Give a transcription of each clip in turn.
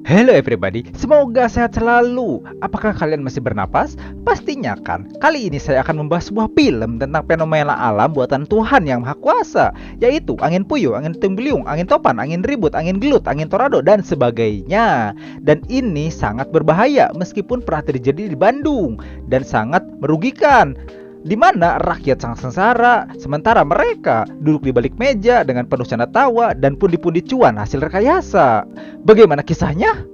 Hello everybody, semoga sehat selalu. Apakah kalian masih bernapas? Pastinya kan. Kali ini saya akan membahas sebuah film tentang fenomena alam buatan Tuhan yang Maha Kuasa, yaitu angin puyuh, angin puting beliung, angin topan, angin ribut, angin gelut, angin tornado, dan sebagainya. Dan ini sangat berbahaya meskipun pernah terjadi di Bandung dan sangat merugikan, di mana rakyat sangat sengsara, sementara mereka duduk di balik meja dengan penuh canda tawa dan pundi-pundi cuan hasil rekayasa. Bagaimana kisahnya?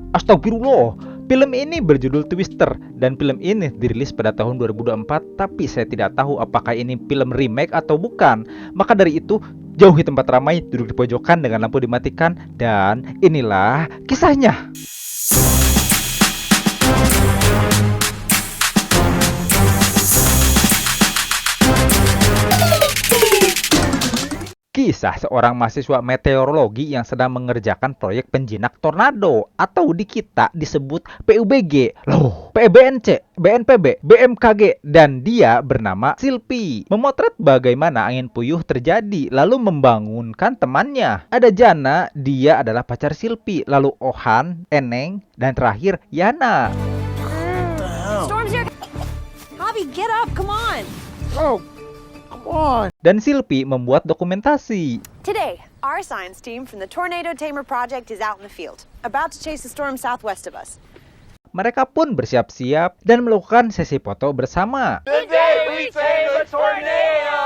Astagfirullah, film ini berjudul Twister dan film ini dirilis pada tahun 2024, tapi saya tidak tahu apakah ini film remake atau bukan. Maka dari itu, jauhi tempat ramai, duduk di pojokan dengan lampu dimatikan, dan inilah kisahnya. Kisah seorang mahasiswa meteorologi yang sedang mengerjakan proyek penjinak tornado atau di kita disebut PUBG, PBNC, BNPB, BMKG, dan dia bernama Silpi. Memotret bagaimana angin puyuh terjadi lalu membangunkan temannya. Ada Jana, dia adalah pacar Silpi, lalu Ohan, Eneng, dan terakhir Yana. Storm's here. Javi, get up, come on. Dan Silpi membuat dokumentasi. Today, our science team from the Tornado Tamer Project is out in the field, about to chase the storm southwest of us. Mereka pun bersiap-siap dan melakukan sesi foto bersama. The day we tame the tornado!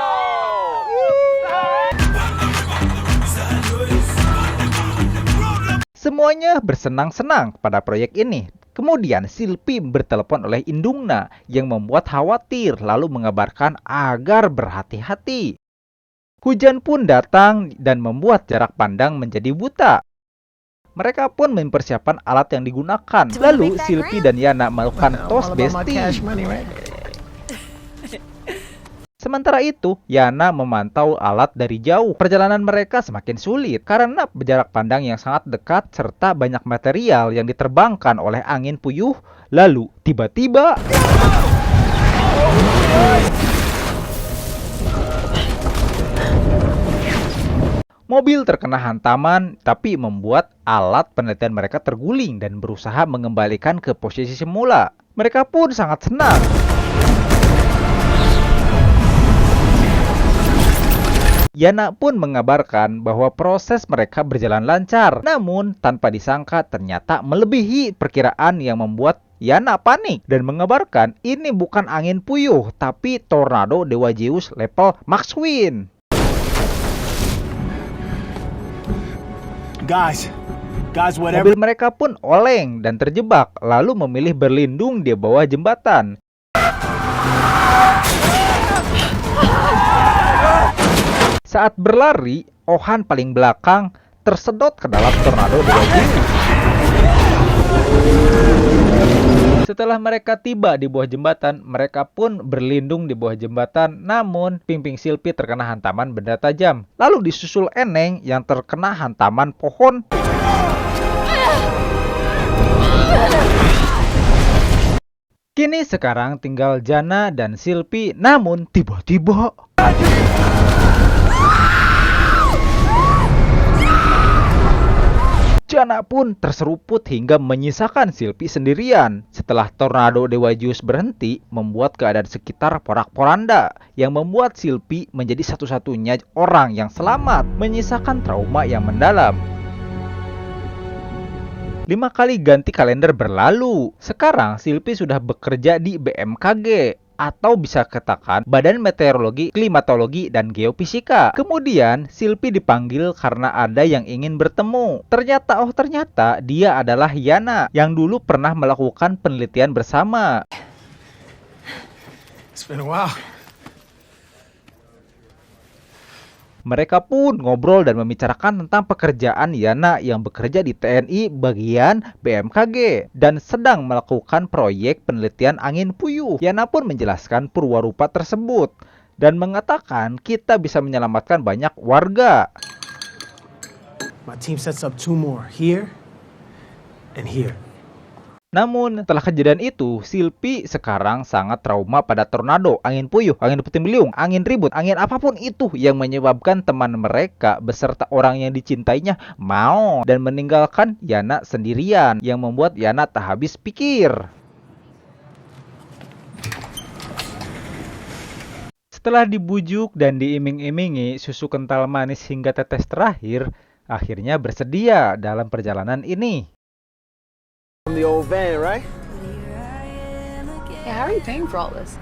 Semuanya bersenang-senang pada proyek ini. Kemudian Silpi bertelepon oleh indungna yang membuat khawatir lalu mengabarkan agar berhati-hati. Hujan pun datang dan membuat jarak pandang menjadi buta. Mereka pun mempersiapkan alat yang digunakan. Lalu Silpi dan Yana melakukan tos besti. Sementara itu, Yana memantau alat dari jauh. Perjalanan mereka semakin sulit karena jarak pandang yang sangat dekat serta banyak material yang diterbangkan oleh angin puyuh. Lalu, tiba-tiba mobil terkena hantaman, tapi membuat alat penelitian mereka terguling dan berusaha mengembalikan ke posisi semula. Mereka pun sangat senang. Yana pun mengabarkan bahwa proses mereka berjalan lancar, namun tanpa disangka ternyata melebihi perkiraan yang membuat Yana panik dan mengabarkan ini bukan angin puyuh, tapi tornado Dewa Zeus level Max Wind. Guys, whatever. Mobil mereka pun oleng dan terjebak, lalu memilih berlindung di bawah jembatan. Saat berlari, Ohan paling belakang tersedot ke dalam tornado Dewa Zeus. Setelah mereka tiba di bawah jembatan, mereka pun berlindung di bawah jembatan, namun Ping-Ping Silpi terkena hantaman benda tajam. Lalu disusul Eneng yang terkena hantaman pohon. Kini sekarang tinggal Jana dan Silpi, namun tiba-tiba Jana pun terseruput hingga menyisakan Silpi sendirian. Setelah tornado Dewa Zeus berhenti, membuat keadaan sekitar porak-poranda, yang membuat Silpi menjadi satu-satunya orang yang selamat, menyisakan trauma yang mendalam. 5 kali ganti kalender berlalu. Sekarang Silpi sudah bekerja di BMKG, atau bisa katakan Badan Meteorologi, Klimatologi, dan Geofisika. Kemudian Silpi dipanggil karena ada yang ingin bertemu. Ternyata dia adalah Yana yang dulu pernah melakukan penelitian bersama. It's been a while. Mereka pun ngobrol dan membicarakan tentang pekerjaan Yana yang bekerja di TNI bagian BMKG dan sedang melakukan proyek penelitian angin puyuh. Yana pun menjelaskan purwarupa tersebut dan mengatakan kita bisa menyelamatkan banyak warga. My team sets up 2 more here and here. Namun, setelah kejadian itu, Silpi sekarang sangat trauma pada tornado, angin puyuh, angin puting beliung, angin ribut, angin apapun itu yang menyebabkan teman mereka beserta orang yang dicintainya mau dan meninggalkan Yana sendirian yang membuat Yana tak habis pikir. Setelah dibujuk dan diiming-imingi susu kental manis hingga tetes terakhir, akhirnya bersedia dalam perjalanan ini. From the old van, right? Yeah, how are you paying for all this?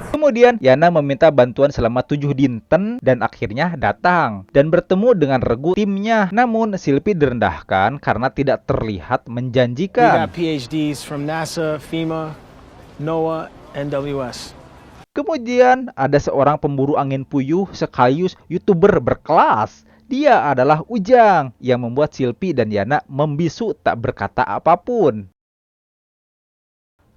Kemudian Yana meminta bantuan selama 7 dinten dan akhirnya datang dan bertemu dengan regu timnya. Namun Silpi direndahkan karena tidak terlihat We menjanjikan. got PhDs from NASA, FEMA, NOAA, NWS. Kemudian ada seorang pemburu angin puyuh sekaligus YouTuber berkelas. Dia adalah Ujang yang membuat Silpi dan Yana membisu tak berkata apapun.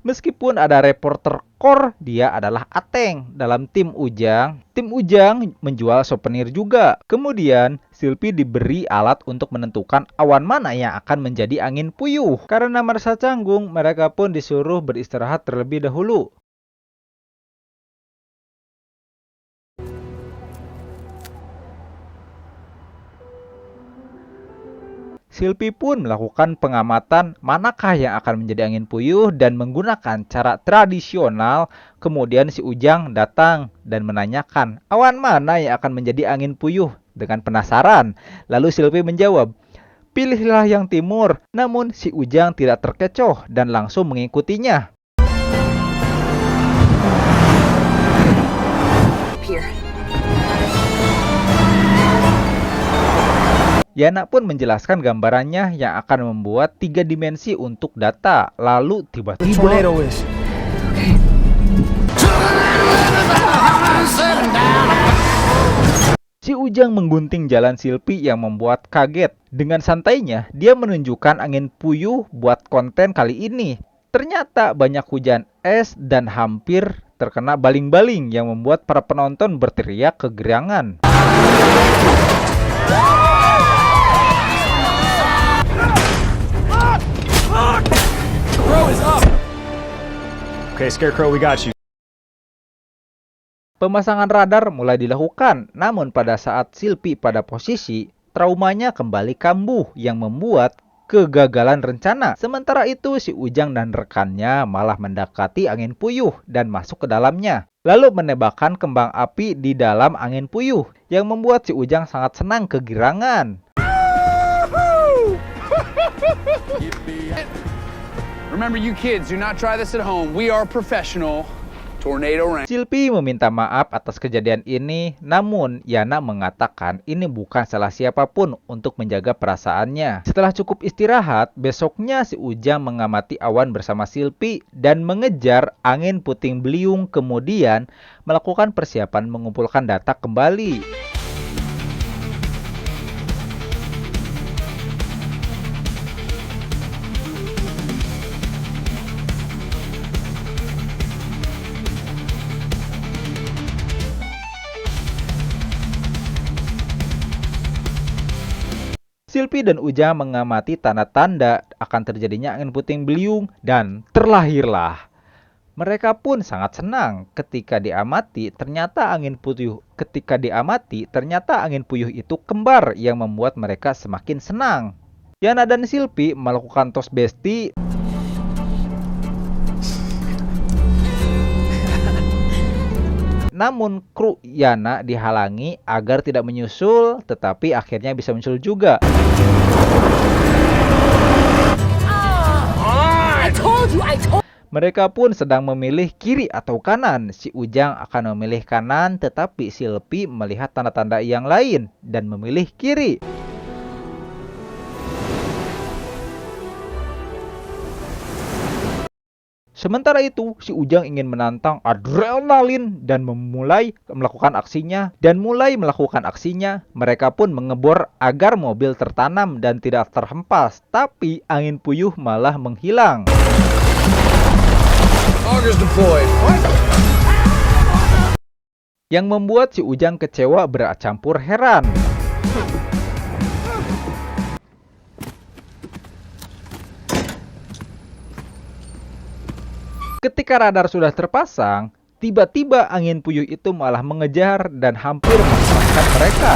Meskipun ada reporter core, dia adalah Ateng dalam tim Ujang. Tim Ujang menjual souvenir juga. Kemudian, Silpi diberi alat untuk menentukan awan mana yang akan menjadi angin puyuh. Karena merasa canggung, mereka pun disuruh beristirahat terlebih dahulu. Silpi pun melakukan pengamatan manakah yang akan menjadi angin puyuh dan menggunakan cara tradisional. Kemudian si Ujang datang dan menanyakan awan mana yang akan menjadi angin puyuh dengan penasaran. Lalu Silpi menjawab, pilihlah yang timur. Namun si Ujang tidak terkecoh dan langsung mengikutinya. Here. Yana pun menjelaskan gambarannya yang akan membuat 3 dimensi untuk data. Lalu The tiba-tiba tornado is. si Ujang menggunting jalan Silpi yang membuat kaget. Dengan santainya, dia menunjukkan angin puyuh buat konten kali ini. Ternyata banyak hujan es dan hampir terkena baling-baling yang membuat para penonton berteriak kegirangan. Okay, Scarecrow, we got you. Pemasangan radar mulai dilakukan, namun pada saat Silpi pada posisi, traumanya kembali kambuh yang membuat kegagalan rencana. Sementara itu si Ujang dan rekannya malah mendekati angin puyuh dan masuk ke dalamnya. Lalu menembakkan kembang api di dalam angin puyuh yang membuat si Ujang sangat senang kegirangan. Remember, you kids, do not try this at home. We are professional. Tornado rain. Silpi meminta maaf atas kejadian ini, namun Yana mengatakan ini bukan salah siapapun untuk menjaga perasaannya. Setelah cukup istirahat, besoknya si Ujang mengamati awan bersama Silpi dan mengejar angin puting beliung, kemudian melakukan persiapan mengumpulkan data kembali. Silpi dan Ujang mengamati tanda-tanda akan terjadinya angin puting beliung dan terlahirlah. Mereka pun sangat senang ketika diamati ternyata angin puyuh itu kembar yang membuat mereka semakin senang. Yana dan Silpi melakukan tos besti. Namun kru Yana dihalangi agar tidak menyusul, tetapi akhirnya bisa menyusul juga. Mereka pun sedang memilih kiri atau kanan. Si Ujang akan memilih kanan, tetapi Silpi melihat tanda-tanda yang lain dan memilih kiri. Sementara itu, si Ujang ingin menantang adrenalin dan mulai melakukan aksinya. Mereka pun mengebor agar mobil tertanam dan tidak terhempas. Tapi angin puyuh malah menghilang. Augers deployed. Yang membuat si Ujang kecewa bercampur heran. Ketika radar sudah terpasang, tiba-tiba angin puyuh itu malah mengejar dan hampir menewaskan mereka.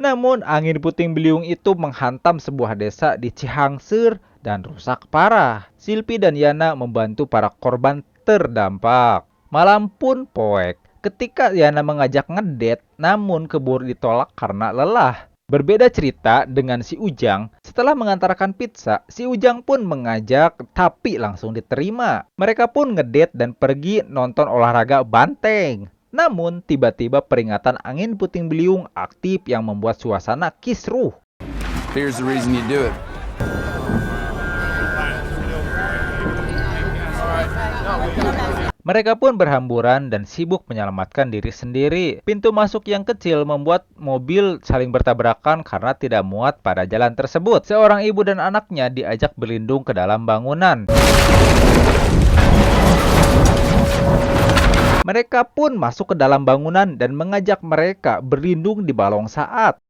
Namun, angin puting beliung itu menghantam sebuah desa di Cihangseur dan rusak parah. Silpi dan Yana membantu para korban terdampak. Malam pun poek ketika Yana mengajak ngedate, namun keburu ditolak karena lelah. Berbeda cerita dengan si Ujang. Setelah mengantarkan pizza, si Ujang pun mengajak tapi langsung diterima. Mereka pun ngedate dan pergi nonton olahraga banteng. Namun, tiba-tiba peringatan angin puting beliung aktif yang membuat suasana kisruh. Here's the reason you do it. Mereka pun berhamburan dan sibuk menyelamatkan diri sendiri. Pintu masuk yang kecil membuat mobil saling bertabrakan karena tidak muat pada jalan tersebut. Seorang ibu dan anaknya diajak berlindung ke dalam bangunan. Mereka pun masuk ke dalam bangunan dan mengajak mereka berlindung di balong saat.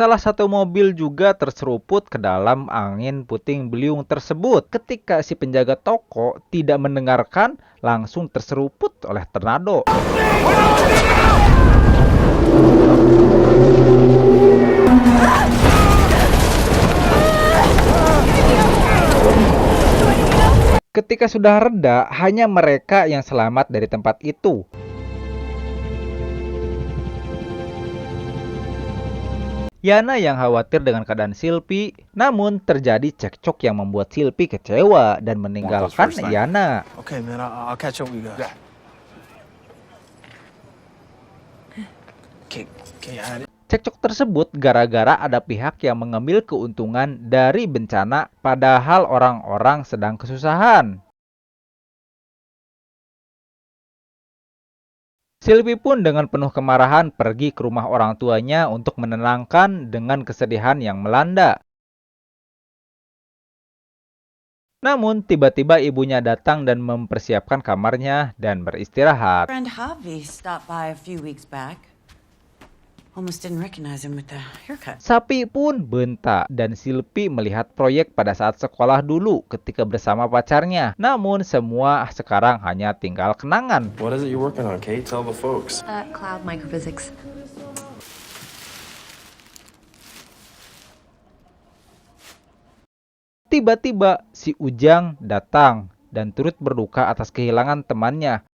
Salah satu mobil juga terseruput ke dalam angin puting beliung tersebut. Ketika si penjaga toko tidak mendengarkan, langsung terseruput oleh tornado. Ketika sudah reda, hanya mereka yang selamat dari tempat itu. Yana yang khawatir dengan keadaan Silpi, namun terjadi cekcok yang membuat Silpi kecewa dan meninggalkan Yana. Okay, man, I'll catch up with you guys. Okay, I... Cekcok tersebut gara-gara ada pihak yang mengambil keuntungan dari bencana padahal orang-orang sedang kesusahan. Silpi pun dengan penuh kemarahan pergi ke rumah orang tuanya untuk menenangkan dengan kesedihan yang melanda. Namun tiba-tiba ibunya datang dan mempersiapkan kamarnya dan beristirahat. Friend Javi stopped by a few weeks back. Almost didn't recognize him with the haircut. Sapi pun bentak dan Silpi melihat proyek pada saat sekolah dulu ketika bersama pacarnya. Namun semua sekarang hanya tinggal kenangan. What is it you're working on, Kate? Tell the folks. Cloud microphysics. Tiba-tiba si Ujang datang dan turut berduka atas kehilangan temannya.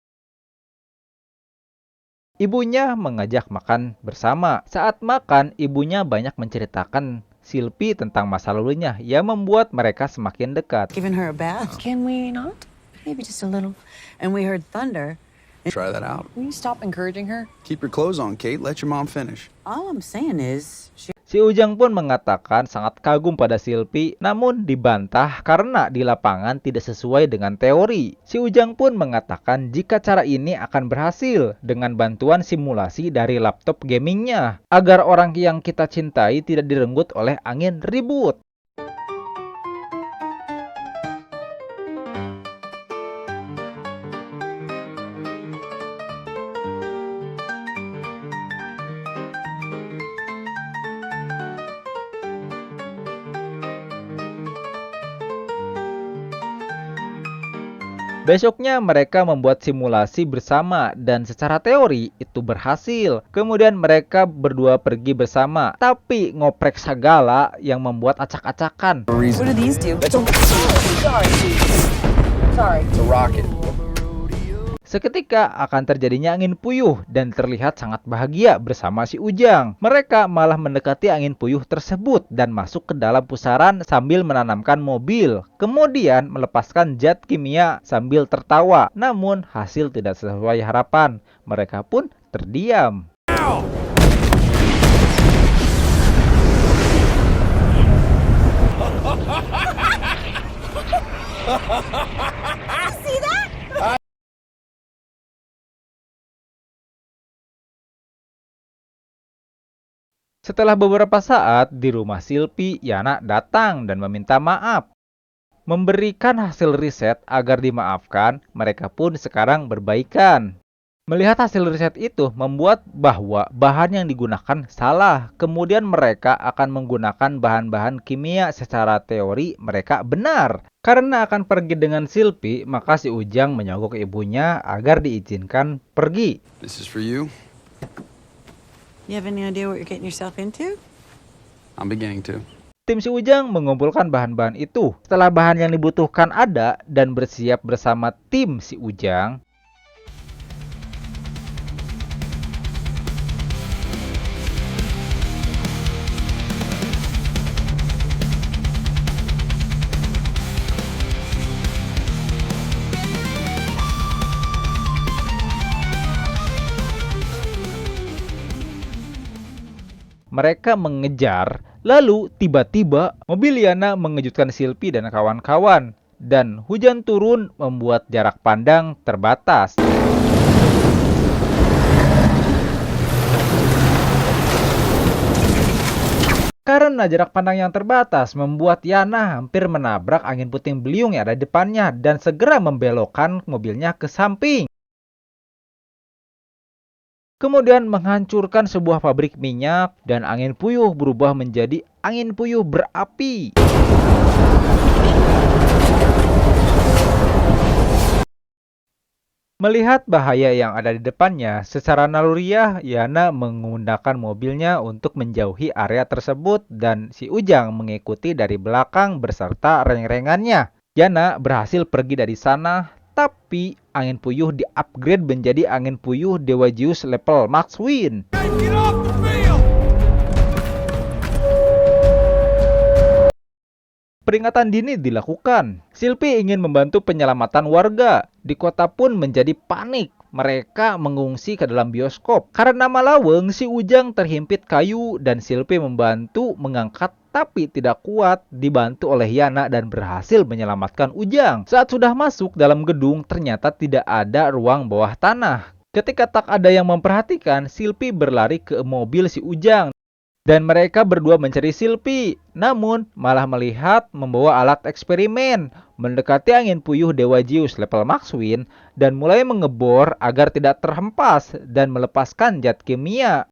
Ibunya mengajak makan bersama. Saat makan, ibunya banyak menceritakan Silpi tentang masa lalunya yang membuat mereka semakin dekat. Giving her a bath. Can we not? Maybe just a little. And we heard thunder. Try that out. Will you stop encouraging her? Keep your clothes on, Kate. Let your mom finish. All I'm saying is, Si Ujang pun mengatakan sangat kagum pada Silpi, namun dibantah karena di lapangan tidak sesuai dengan teori. Si Ujang pun mengatakan jika cara ini akan berhasil dengan bantuan simulasi dari laptop gamingnya, agar orang yang kita cintai tidak direnggut oleh angin ribut. Besoknya mereka membuat simulasi bersama dan secara teori itu berhasil. Kemudian mereka berdua pergi bersama, tapi ngoprek segala yang membuat acak-acakan. What do these do? It's a rocket. Seketika akan terjadinya angin puyuh dan terlihat sangat bahagia bersama si Ujang. Mereka malah mendekati angin puyuh tersebut dan masuk ke dalam pusaran sambil menanamkan mobil. Kemudian melepaskan zat kimia sambil tertawa. Namun hasil tidak sesuai harapan. Mereka pun terdiam. Setelah beberapa saat, di rumah Silpi, Yana datang dan meminta maaf. Memberikan hasil riset agar dimaafkan, mereka pun sekarang berbaikan. Melihat hasil riset itu membuat bahwa bahan yang digunakan salah. Kemudian mereka akan menggunakan bahan-bahan kimia secara teori mereka benar. Karena akan pergi dengan Silpi, maka si Ujang menyogok ibunya agar diizinkan pergi. This is for you. You have any idea what you're getting yourself into? I'm beginning to. Tim si Ujang mengumpulkan bahan-bahan itu. Setelah bahan yang dibutuhkan ada dan bersiap bersama tim si Ujang, mereka mengejar. Lalu tiba-tiba mobil Yana mengejutkan Silpi dan kawan-kawan. Dan hujan turun membuat jarak pandang terbatas. Karena jarak pandang yang terbatas membuat Yana hampir menabrak angin puting beliung yang ada di depannya dan segera membelokkan mobilnya ke samping. Kemudian menghancurkan sebuah pabrik minyak dan angin puyuh berubah menjadi angin puyuh berapi. Melihat bahaya yang ada di depannya, secara naluriah Yana menggunakan mobilnya untuk menjauhi area tersebut dan si Ujang mengikuti dari belakang beserta reng-rengannya. Yana berhasil pergi dari sana, tapi angin puyuh di-upgrade menjadi angin puyuh Dewa Zeus level Max Win. Peringatan dini dilakukan. Silpi ingin membantu penyelamatan warga. Di kota pun menjadi panik. Mereka mengungsi ke dalam bioskop. Karena malaweng, si Ujang terhimpit kayu dan Silpi membantu mengangkat tapi tidak kuat, dibantu oleh Yana dan berhasil menyelamatkan Ujang. Saat sudah masuk dalam gedung, ternyata tidak ada ruang bawah tanah. Ketika tak ada yang memperhatikan, Silpi berlari ke mobil si Ujang. Dan mereka berdua mencari Silpi, namun malah melihat membawa alat eksperimen, mendekati angin puyuh Dewa Zeus level Max Win, dan mulai mengebor agar tidak terhempas dan melepaskan zat kimia.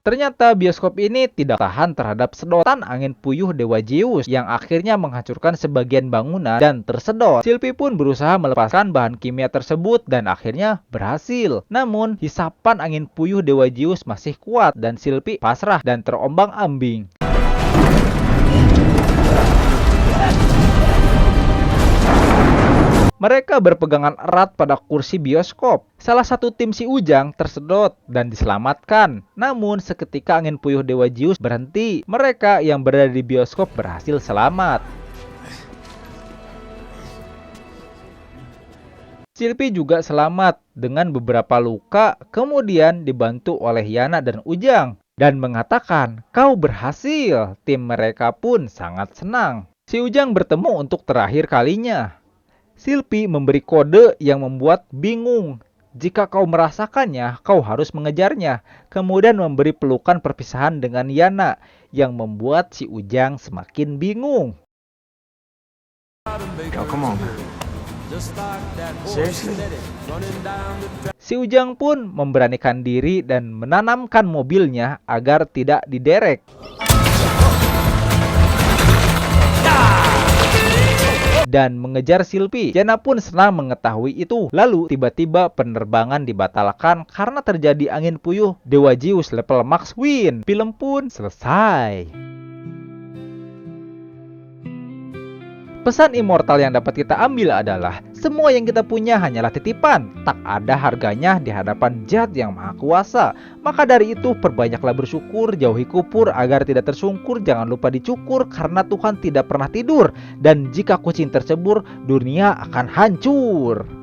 Ternyata bioskop ini tidak tahan terhadap sedotan angin puyuh Dewa Zeus yang akhirnya menghancurkan sebagian bangunan dan tersedot. Silpi pun berusaha melepaskan bahan kimia tersebut dan akhirnya berhasil. Namun, hisapan angin puyuh Dewa Zeus masih kuat dan Silpi pasrah dan terombang-ambing. Mereka berpegangan erat pada kursi bioskop. Salah satu tim si Ujang tersedot dan diselamatkan. Namun seketika angin puyuh Dewa Zeus berhenti. Mereka yang berada di bioskop berhasil selamat. Silpi juga selamat dengan beberapa luka, kemudian dibantu oleh Yana dan Ujang. Dan mengatakan, "Kau berhasil." Tim mereka pun sangat senang. Si Ujang bertemu untuk terakhir kalinya. Silpi memberi kode yang membuat bingung. Jika kau merasakannya, kau harus mengejarnya. Kemudian memberi pelukan perpisahan dengan Yana yang membuat si Ujang semakin bingung. Yo, come on, man. Seriously? Si Ujang pun memberanikan diri dan menanamkan mobilnya agar tidak diderek. Dan mengejar Sylvie. Jana pun senang mengetahui itu. Lalu tiba-tiba penerbangan dibatalkan karena terjadi angin puyuh. Dewa Zeus level max win. Film pun selesai. Pesan immortal yang dapat kita ambil adalah semua yang kita punya hanyalah titipan, tak ada harganya di hadapan Zat yang Maha Kuasa. Maka dari itu perbanyaklah bersyukur, jauhi kupur agar tidak tersungkur, jangan lupa dicukur karena Tuhan tidak pernah tidur. Dan jika kucing tercebur, dunia akan hancur.